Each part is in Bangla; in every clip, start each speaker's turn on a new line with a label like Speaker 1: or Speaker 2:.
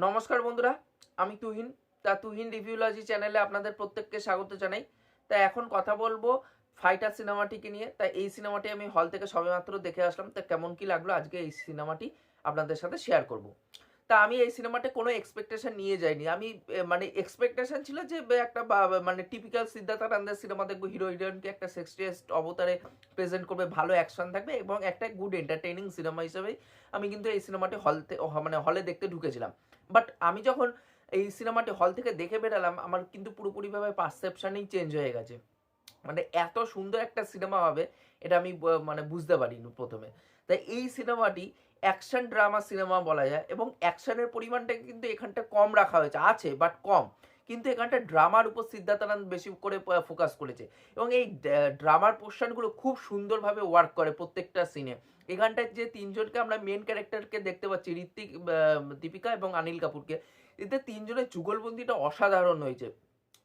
Speaker 1: নমস্কার বন্ধুরা, আমি তুহিন। তুহিন রিভিউলজি চ্যানেলে আপনাদের প্রত্যেককে স্বাগত জানাই। তাই এখন কথা বলবো ফাইটার সিনেমাটিকে নিয়ে। তাই এই সিনেমাটি আমি হল থেকে সবেমাত্র দেখে আসলাম। তা কেমন কি লাগলো আজকে এই সিনেমাটি আপনাদের সাথে শেয়ার করব। তা আমি এই সিনেমাতে কোনো এক্সপেকটেশন নিয়ে যাইনি। আমি মানে এক্সপেকটেশন ছিল যে একটা মানে টিপিক্যাল সিদ্ধার্থ আনন্দের সিনেমা দেখবো, হিরো হিরোইনকে একটা সেক্সিয়েস্ট অবতারে প্রেজেন্ট করবে, ভালো অ্যাকশন থাকবে এবং একটা গুড এন্টারটেইনিং সিনেমা হিসেবেই আমি কিন্তু এই সিনেমাটি মানে হলে দেখতে ঢুকেছিলাম। বাট আমি যখন এই সিনেমাটি হল থেকে দেখে বেরালাম, আমার কিন্তু পুরোপুরিভাবে পারসেপশনই চেঞ্জ হয়ে গেছে। মানে এত সুন্দর একটা সিনেমা হবে এটা আমি মানে বুঝতে পারিনি প্রথমে। তাই এই সিনেমাটি অ্যাকশন ড্রামা সিনেমা বলা যায় এবং অ্যাকশনের পরিমাণটা কিন্তু এখানটা কম রাখা হয়েছে, আছে বাট কম। কিন্তু এখানটা ড্রামার উপর সিদ্ধার্থ আনন্দ বেশি করে ফোকাস করেছে এবং এই ড্রামার পোর্শনগুলো খুব সুন্দরভাবে ওয়ার্ক করে প্রত্যেকটা সিনে। এখানটায় যে তিনজনকে আমরা মেন ক্যারেক্টারকে দেখতে পাচ্ছি, ঋত্বিক, দীপিকা এবং অনিল কাপুরকে, এতে তিনজনের যুগলবন্দিটা অসাধারণ হয়েছে।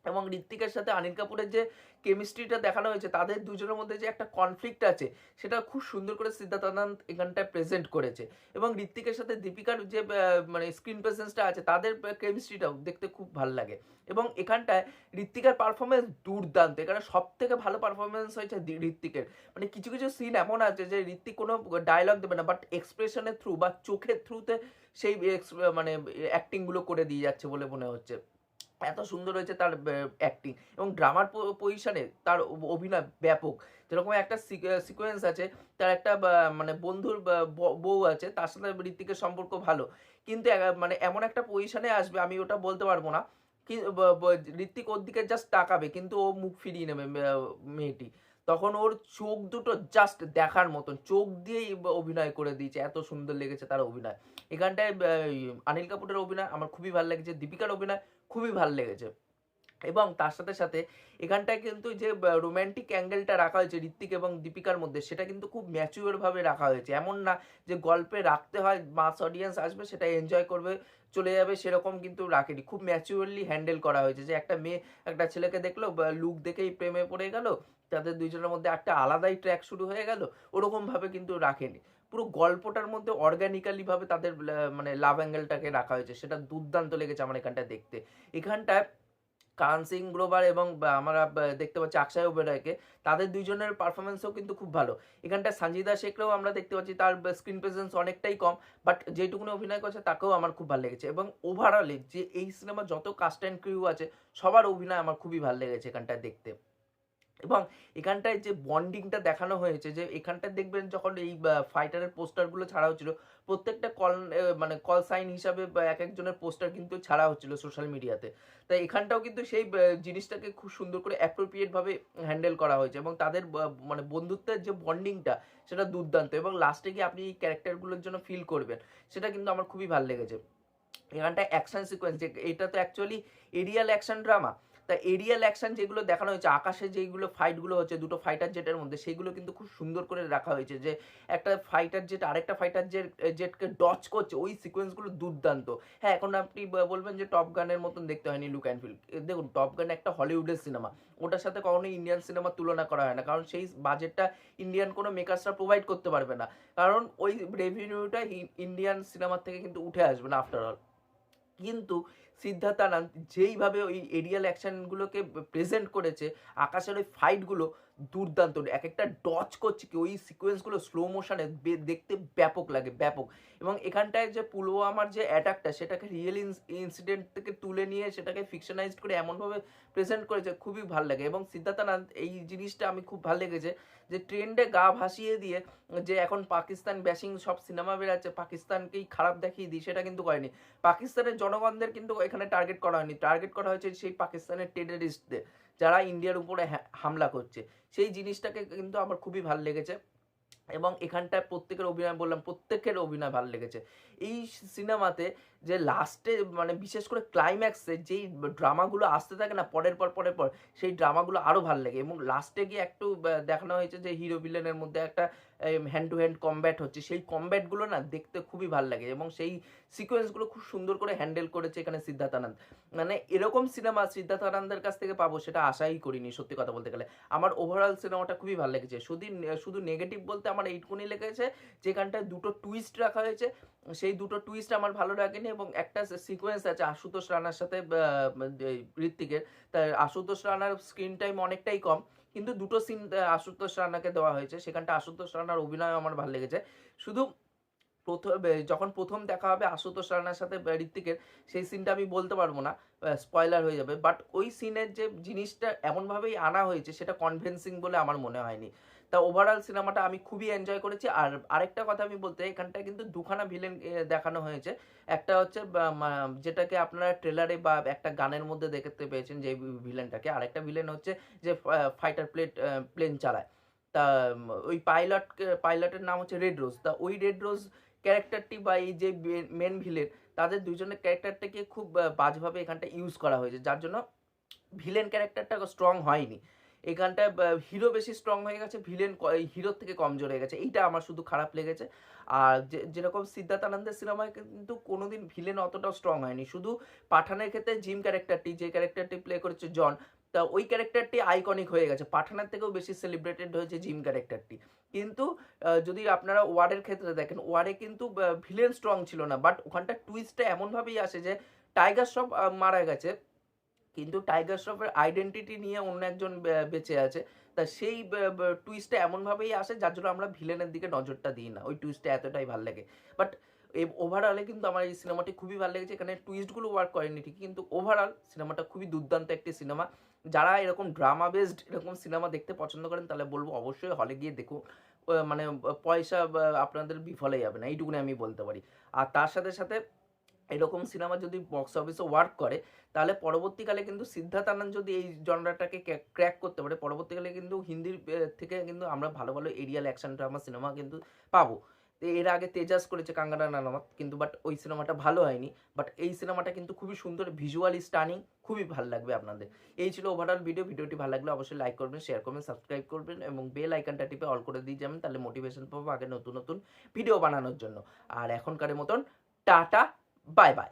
Speaker 1: এবং ঋত্বিকের সাথে অনিল কাপুরের যে কেমিস্ট্রিটা দেখানো হয়েছে, তাদের দুজনের মধ্যে যে একটা কনফ্লিক্ট আছে সেটা খুব সুন্দর করে সিদ্ধার্থ আনন্দ এখানটায় প্রেজেন্ট করেছে। এবং ঋত্বিকের সাথে দীপিকার যে মানে স্ক্রিন প্রেজেন্সটা আছে, তাদের কেমিস্ট্রিটাও দেখতে খুব ভালো লাগে। এবং এখানটায় ঋত্বিকের পারফরমেন্স দুর্দান্ত। এখানে সব থেকে ভালো পারফরমেন্স হয়েছে ঋত্বিকের। মানে কিছু কিছু সিন এমন আছে যে ঋত্বিক কোনো ডায়লগ দেবে না, বাট এক্সপ্রেশনের থ্রু বা চোখের থ্রুতে সেই মানে অ্যাক্টিংগুলো করে দিয়ে যাচ্ছে বলে মনে হচ্ছে। এত সুন্দর হয়েছে তার অ্যাক্টিং এবং ড্রামার পজিশনে তার অভিনয় ব্যাপক। যেরকম একটা সিকোয়েন্স আছে, তার একটা মানে বন্ধুর বউ আছে, তার সাথে ঋত্বিকের সম্পর্ক ভালো, কিন্তু মানে এমন একটা পজিশনে আসবে, আমি ওটা বলতে পারবো না, কি ঋত্বিক ওর দিকে জাস্ট তাকাবে কিন্তু ও মুখ ফিরিয়ে নেবে মেয়েটি, তখন ওর চোখ দুটো জাস্ট দেখার মতন, চোখ দিয়েই অভিনয় করে দিয়েছে, এত সুন্দর লেগেছে তার অভিনয়। এখানটায় অনিল কাপুরের অভিনয় আমার খুবই ভালো লেগেছে, দীপিকার অভিনয় খুবই ভালো লেগেছে। এবং তার সাথে সাথে এখানটায় কিন্তু যে রোম্যান্টিক অ্যাঙ্গেলটা রাখা হয়েছে ঋত্বিক এবং দীপিকার মধ্যে, সেটা কিন্তু খুব ম্যাচিওরভাবে রাখা হয়েছে। এমন না যে গল্পে রাখতে হয়, মাস অডিয়েন্স আসবে সেটা এনজয় করবে চলে যাবে, সেরকম কিন্তু রাখেনি। খুব ম্যাচিওরলি হ্যান্ডেল করা হয়েছে যে একটা মেয়ে একটা ছেলেকে দেখলো, লুক দেখেই প্রেমে পড়ে গেল, তাদের দুইজনের মধ্যে একটা আলাদাই ট্র্যাক শুরু হয়ে গেল, ওরকমভাবে কিন্তু রাখেনি। পুরো গল্পটার মধ্যে অর্গানিক্যালি ভাবে তাদের মানে লাভ অ্যাঙ্গেলটাকে রাখা হয়েছে, সেটা দুর্দান্ত লেগেছে আমার এখানটায় দেখতে। এখানটায় কারণ সিং গ্রোভার এবং আমরা দেখতে পাচ্ছি অক্ষয় ওবেরয়কে, তাদের দুইজনের পারফরমেন্সও কিন্তু খুব ভালো। এখানটা সঞ্জিদা শেখরেও আমরা দেখতে পাচ্ছি, তার স্ক্রিন প্রেজেন্স অনেকটাই কম, বাট যেটুকুনি অভিনয় করছে তাকেও আমার খুব ভালো লেগেছে। এবং ওভারঅলে যে এই সিনেমার যত কাস্ট অ্যান্ড ক্রিউ আছে, সবার অভিনয় আমার খুবই ভালো লেগেছে এখানটায় দেখতে। এবং এখানটায় যে বন্ডিংটা দেখানো হয়েছে, যে এখানটায় দেখবেন যখন এই ফাইটারের পোস্টারগুলো ছাড়া হচ্ছিল, প্রত্যেকটা মানে কল সাইন হিসাবে এক একজনের পোস্টার কিন্তু ছাড়া হচ্ছিল সোশ্যাল মিডিয়াতে। তাই এখানটাও কিন্তু সেই জিনিসটাকে খুব সুন্দর করে অ্যাপ্রোপ্রিয়েট ভাবে হ্যান্ডেল করা হয়েছে এবং তাদের মানে বন্ধুত্বের যে বন্ডিংটা, সেটা দুর্দান্ত। এবং লাস্টে গিয়ে আপনি এই ক্যারেক্টারগুলোর জন্য ফিল করবেন, সেটা কিন্তু আমার খুবই ভালো লেগেছে। এখানটায় অ্যাকশন সিকোয়েন্স, যে এটা তো অ্যাকচুয়ালি এরিয়াল অ্যাকশন ড্রামা, তা এরিয়াল অ্যাকশন যেগুলো দেখানো হয়েছে, আকাশে যেগুলো ফাইটগুলো হচ্ছে দুটো ফাইটার জেটের মধ্যে, সেইগুলো কিন্তু খুব সুন্দর করে রাখা হয়েছে। যে একটা ফাইটার জেট আরেকটা ফাইটার জেটকে ডচ করছে, ওই সিকোয়েন্সগুলো দুর্দান্ত। হ্যাঁ, এখন আপনি বলবেন যে টপ গানের মতন দেখতে হয়নি লুক অ্যান্ড ফিল। দেখুন, টপ গান একটা হলিউডের সিনেমা, ওটার সাথে কখনোই ইন্ডিয়ান সিনেমার তুলনা করা হয় না, কারণ সেই বাজেটটা ইন্ডিয়ান কোনো মেকার্সরা প্রোভাইড করতে পারবে না, কারণ ওই রেভিনিউটা ইন্ডিয়ান সিনেমার থেকে কিন্তু উঠে আসবে না আফটার অল। কিন্তু সিদ্ধার্থ আনন্দ যেইভাবে ওই এরিয়াল অ্যাকশনগুলোকে প্রেজেন্ট করেছে, আকাশের ওই ফাইটগুলো দুর্দান্ত। এক একটা ডচ করছে কি, ওই সিকোয়েন্সগুলো স্লো মোশনে দেখতে ব্যাপক লাগে, ব্যাপক। এবং এখানটায় যে পুলওয়ামার যে অ্যাটাকটা, সেটাকে রিয়েল ইনসিডেন্ট থেকে তুলে নিয়ে সেটাকে ফিকশনাইজড করে এমনভাবে প্রেজেন্ট করেছে, খুবই ভালো লাগে। এবং সিদ্ধার্থ আনন্দ এই জিনিসটা আমি খুব ভালো লেগেছে, যে ট্রেন্ডে গা ভাসিয়ে দিয়ে, যে এখন পাকিস্তান ব্যাশিং সব সিনেমা বেরাচ্ছে, পাকিস্তানকেই খারাপ দেখিয়ে দিই, সেটা কিন্তু করেনি। পাকিস্তানের জনগণদের কিন্তু এখানে টার্গেট করা হয়নি, টার্গেট করা হয়েছে সেই পাকিস্তানের টেররিস্টদের, যারা ইন্ডিয়ার উপরে হামলা করছে। সেই জিনিসটাকে কিন্তু আমার খুবই ভালো লেগেছে। এবং এখানটায় প্রত্যেকের অভিনয়, বললাম প্রত্যেকের অভিনয় ভালো লেগেছে এই সিনেমাতে। যে লাস্টে মানে বিশেষ করে ক্লাইম্যাক্সে যেই ড্রামাগুলো আসতে থাকে না পরের পর পরের পর, সেই ড্রামাগুলো আরও ভালো লাগে। এবং লাস্টে গিয়ে একটু দেখানো হয়েছে যে হিরো ভিলেনের মধ্যে একটা হ্যান্ড টু হ্যান্ড কমব্যাট হচ্ছে, সেই কমব্যাটগুলো না দেখতে খুবই ভালো লাগে এবং সেই সিকোয়েন্সগুলো খুব সুন্দর করে হ্যান্ডেল করেছে এখানে সিদ্ধার্থ আনন্দ। মানে এরকম সিনেমা সিদ্ধার্থ আনন্দের কাছ থেকে পাবো সেটা আশাই করিনি, সত্যি কথা বলতে গেলে। আমার ওভারঅল সিনেমাটা খুবই ভালো লেগেছে। শুধু নেগেটিভ বলতে আমার এইটুকুনি লেগেছে, যেখানটায় দুটো টুইস্ট রাখা হয়েছে, সেই দুটো টুইস্ট আমার ভালো লাগেনি। এবং একটা সিকোয়েন্স আছে আশুতোষ রানার সাথে ঋত্বিকের, তাই আশুতোষ রানার স্ক্রিন টাইম অনেকটাই কম, কিন্তু দুটো সিন আশুতোষ রানাকে দেওয়া হয়েছে, সেখানটা আশুতোষ রানার অভিনয় আমার ভালো লেগেছে। শুধু যখন প্রথম দেখা হবে আশুতোষ রানার সাথে ঋত্বিকের, সেই সিনটা আমি বলতে পারবো না, স্পয়লার হয়ে যাবে, বাট ওই সিনের যে জিনিসটা এমনভাবেই আনা হয়েছে সেটা কনভিন্সিং বলে আমার মনে হয়নি। তা ওভারঅল সিনেমাটা আমি খুবই এনজয় করেছি। আর আরেকটা কথা আমি বলতে, এখানটা কিন্তু দুখানা ভিলেন দেখানো হয়েছে। একটা হচ্ছে যেটাকে আপনারা ট্রেলারে বা একটা গানের মধ্যে দেখতে পেয়েছেন যে ভিলেনটাকে, আরেকটা ভিলেন হচ্ছে যে ফাইটার প্লেন চালায়। তা ওই পাইলটের নাম হচ্ছে রেড রোজ। তা ওই রেড রোজ ক্যারেক্টারটি বা এই যে মেন ভিলেন, তাদের দুজনের ক্যারেক্টারটাকে খুব বাজভাবে এখানটা ইউজ করা হয়েছে, যার জন্য ভিলেন ক্যারেক্টারটা স্ট্রং হয়নি। এখানটায় হিরো বেশি স্ট্রং হয়ে গেছে, ভিলেন হিরোর থেকে কমজোর হয়ে গেছে, এইটা আমার শুধু খারাপ লেগেছে। আর যেরকম সিদ্ধার্থ আনন্দের সিনেমায় কিন্তু কোনোদিন ভিলেন অতটাও স্ট্রং হয়নি, শুধু পাঠানের ক্ষেত্রে জিম ক্যারেক্টারটি, যে ক্যারেক্টারটি প্লে করেছে জন, তা ওই ক্যারেক্টারটি আইকনিক হয়ে গেছে, পাঠানের থেকেও বেশি সেলিব্রেটেড হয়েছে জিম ক্যারেক্টারটি। কিন্তু যদি আপনারা ওয়ারের ক্ষেত্রে দেখেন, ওয়ারে কিন্তু ভিলেন স্ট্রং ছিল না, বাট ওখানটা টুইস্টটা এমনভাবেই আসে যে টাইগার শ্রফ মারা গেছে, কিন্তু টাইগার শ্রফের আইডেন্টিটি নিয়ে অন্য একজন বেঁচে আছে। তা সেই টুইস্টটা এমনভাবেই আসে যার জন্য আমরা ভিলেনের দিকে নজরটা দিই না, ওই টুইস্টটা এতটাই ভালো লাগে। বাট এই ওভারঅলে কিন্তু আমার এই সিনেমাটি খুবই ভালো লেগেছে। এখানে টুইস্টগুলো ওয়ার্ক করেনি ঠিকই, কিন্তু ওভারঅল সিনেমাটা খুবই দুর্দান্ত একটি সিনেমা। যারা এরকম ড্রামা বেসড এরকম সিনেমা দেখতে পছন্দ করেন তাহলে বলবো অবশ্যই হলে গিয়ে দেখুন। মানে পয়সা আপনাদের বিফলে যাবে না, এইটুকুনি আমি বলতে পারি। আর তার সাথে সাথে এরকম সিনেমা যদি বক্স অফিসে ওয়ার্ক করে, তাহলে পরবর্তীকালে কিন্তু সিদ্ধার্থ আনন্দ যদি এই জনরাটাকে ক্র্যাক করতে পারে, পরবর্তীকালে কিন্তু হিন্দির থেকে কিন্তু আমরা ভালো ভালো এরিয়াল অ্যাকশন ড্রামা সিনেমা কিন্তু পাবো। তো এর আগে তেজাস করেছে কাঙ্গনা রানাওয়াত, কিন্তু বাট ওই সিনেমাটা ভালো হয়নি। বাট এই সিনেমাটা কিন্তু খুবই সুন্দর, ভিজুয়ালি স্টানিং, খুবই ভালো লাগবে আপনাদের। এই ছিল ওভারঅল ভিডিওটি ভালো লাগলে অবশ্যই লাইক করবেন, শেয়ার করবেন, সাবস্ক্রাইব করবেন এবং বেল আইকনটা টিপে অল করে দিয়ে যাবেন, তাহলে মোটিভেশন পাবো আগে নতুন নতুন ভিডিও বানানোর জন্য। আর এখনকারের মতন টাটা, বাই বাই।